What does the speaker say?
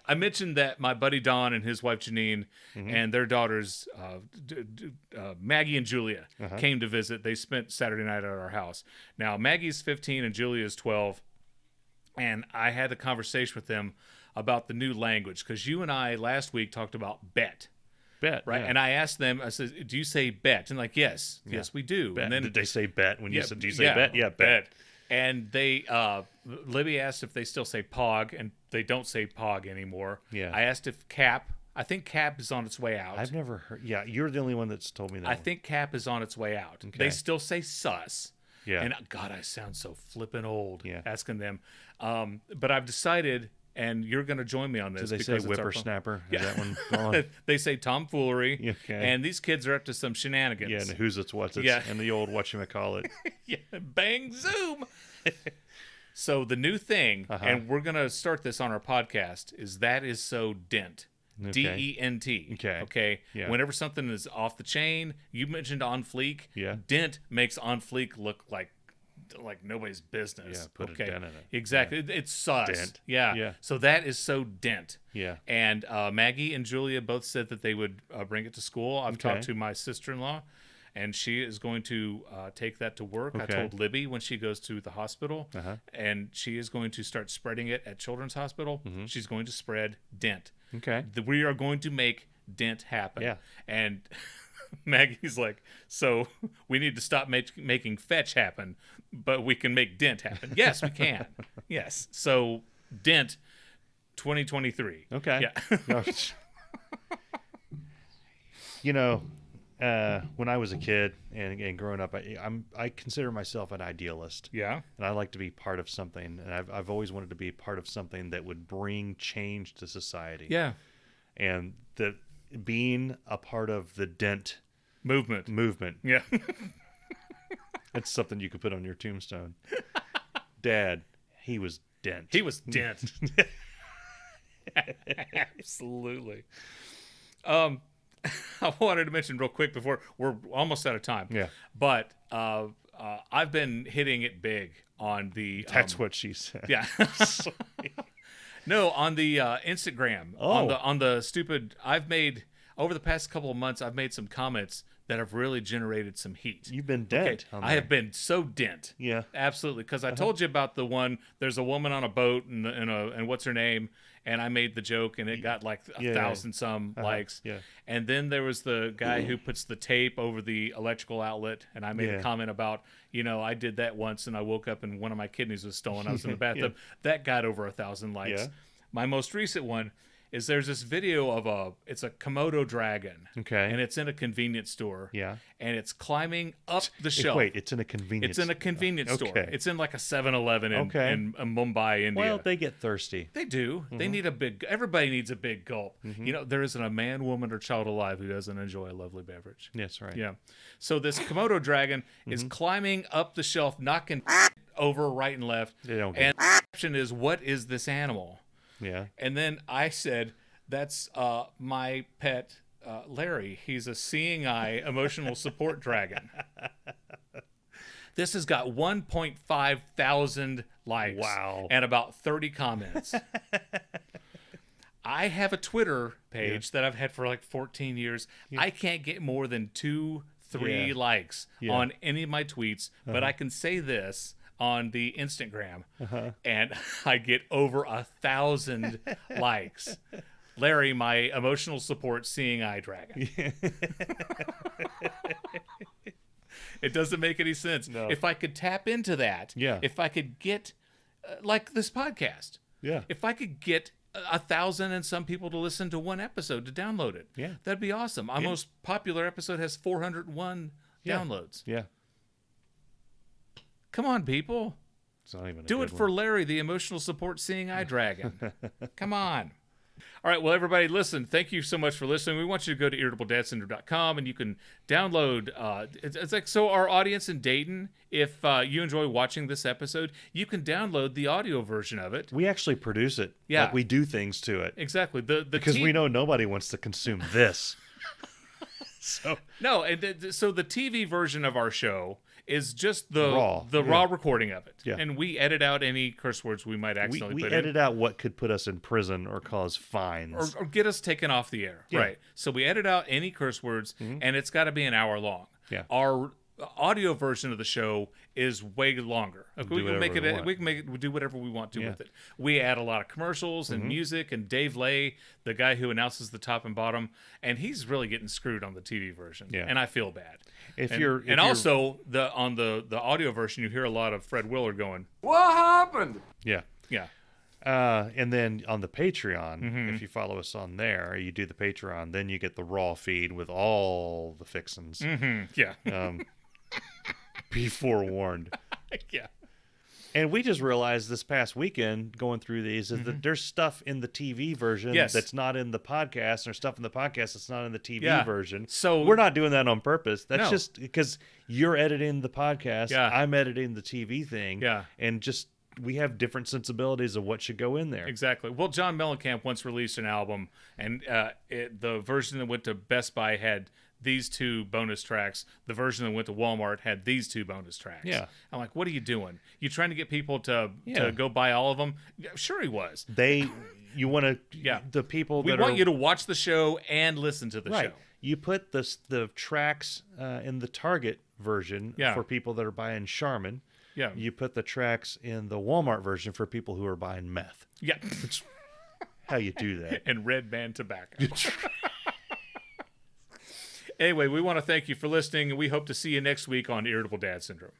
I mentioned that my buddy Don and his wife Janine and their daughters Maggie and Julia came to visit. They spent Saturday night at our house. Now Maggie's 15 and Julia's 12, and I had a conversation with them about the new language, because you and I last week talked about bet. Bet, right? yeah. And I asked them, I said, do you say bet? And like, yes, we do. Bet. And then did they say bet when you said, do you say bet? Yeah, bet. And they, Libby asked if they still say pog, and they don't say pog anymore. Yeah. I asked if cap. I think cap is on its way out. I've never heard. Yeah, you're the only one that's told me that. I think cap is on its way out. Okay. They still say sus. Yeah. And God, I sound so flippin' old asking them. But I've decided, and you're going to join me on this. Do they say whippersnapper? Is that one gone? They say tomfoolery. Okay. And these kids are up to some shenanigans. Yeah, and who's it's what's it's, and the old whatchamacallit. Yeah, bang, zoom. So the new thing, and we're going to start this on our podcast, is that is so Dent. Okay. Dent. Okay. Yeah. Whenever something is off the chain, you mentioned on fleek. Yeah. Dent makes on fleek look like nobody's business. Yeah, put a dent in it. Exactly. Yeah. It's sus. Dent. Yeah. Yeah. So that is so Dent. Yeah. And Maggie and Julia both said that they would bring it to school. I've talked to my sister-in-law, and she is going to take that to work. I told Libby when she goes to the hospital, and she is going to start spreading it at Children's Hospital. She's going to spread Dent. Okay. We are going to make Dent happen. Yeah. And Maggie's like, so we need to stop making fetch happen, but we can make Dent happen. Yes, we can. Yes. So Dent 2023. Okay. Yeah. You know, when I was a kid and growing up, I consider myself an idealist. Yeah. And I like to be part of something, and I've always wanted to be part of something that would bring change to society. Yeah. And that being a part of the Dent movement. Yeah. It's something you could put on your tombstone. Dad, he was Dent. He was Dent. Absolutely. I wanted to mention real quick before we're almost out of time. Yeah. But I've been hitting it big on the. That's what she said. Yeah. No, on the Instagram. Oh. On the stupid. I've made over the past couple of months. I've made some comments that have really generated some heat. You've been Dent. Okay. I have been so Dent. Yeah. Absolutely. Because I told you about the one. There's a woman on a boat and what's her name? And I made the joke, and it got like 1,000 some likes. Yeah. And then there was the guy who puts the tape over the electrical outlet, and I made a comment about, I did that once, and I woke up and one of my kidneys was stolen. I was in the bathtub. That got over 1,000 likes. Yeah. My most recent one is there's this video of it's a Komodo dragon. Okay. And it's in a convenience store. Yeah. And it's climbing up the shelf. Wait, it's in a convenience. It's in a convenience store. Okay. It's in like a 7-Eleven in Mumbai, India. Well, they get thirsty. They do. They need everybody needs a big gulp. There isn't a man, woman, or child alive who doesn't enjoy a lovely beverage. Yes, right. Yeah. So this Komodo dragon is climbing up the shelf, knocking over right and left. They don't and the caption is, "What is this animal?" Yeah. And then I said, "That's my pet, Larry. He's a seeing eye emotional support dragon." This has got 1.5 thousand likes. Wow. And about 30 comments. I have a Twitter page that I've had for like 14 years. I can't get more than 2-3 likes on any of my tweets, but I can say this on the Instagram, and I get over 1,000 likes. Larry, my emotional support seeing eye dragon. It doesn't make any sense. No. If I could tap into that, if I could get, like this podcast, if I could get 1,000 and some people to listen to one episode, to download it, that'd be awesome. Our most popular episode has 401 downloads. Yeah. Come on, people. It's not even Do it for Larry, the emotional support seeing eye dragon. Come on. All right, well, everybody, listen, thank you so much for listening. We want you to go to IrritableDadSyndrome.com, and you can download, it's like, so our audience in Dayton, if you enjoy watching this episode, you can download the audio version of it. We actually produce it. Yeah. Like we do things to it. Exactly. Because we know nobody wants to consume this. No, and so the TV version of our show is just the raw recording of it. Yeah. And we edit out any curse words we might accidentally we put edit out what could put us in prison or cause fines. or get us taken off the air. Yeah. Right. So we edit out any curse words, and it's got to be an hour long. Yeah. Our audio version of the show is way longer. We can make it. We can make it. We do whatever we want to with it. We add a lot of commercials and music. And Dave Lay, the guy who announces the top and bottom, and he's really getting screwed on the TV version. Yeah. And I feel bad. Also on the audio version, you hear a lot of Fred Willard going, What happened? Yeah. yeah. And then on the Patreon, if you follow us on there, you do the Patreon, then you get the raw feed with all the fixins. Yeah. Be forewarned. Yeah. And we just realized this past weekend going through these is that there's stuff in the TV version that's not in the podcast, and there's stuff in the podcast that's not in the TV version. So we're not doing that on purpose. That's just because you're editing the podcast, I'm editing the TV thing, and just we have different sensibilities of what should go in there. Exactly. Well, John Mellencamp once released an album, and the version that went to Best Buy had these 2 bonus tracks. The version that went to Walmart had these 2 bonus tracks. Yeah. I'm like, what are you doing? You trying to get people to go buy all of them? Yeah, sure he was. You want to, the people we that want you to watch the show and listen to the show. You put the tracks in the Target version for people that are buying Charmin. Yeah. You put the tracks in the Walmart version for people who are buying meth. Yeah. How you do that. And Red Band tobacco. Anyway, we want to thank you for listening, and we hope to see you next week on Irritable Dad Syndrome.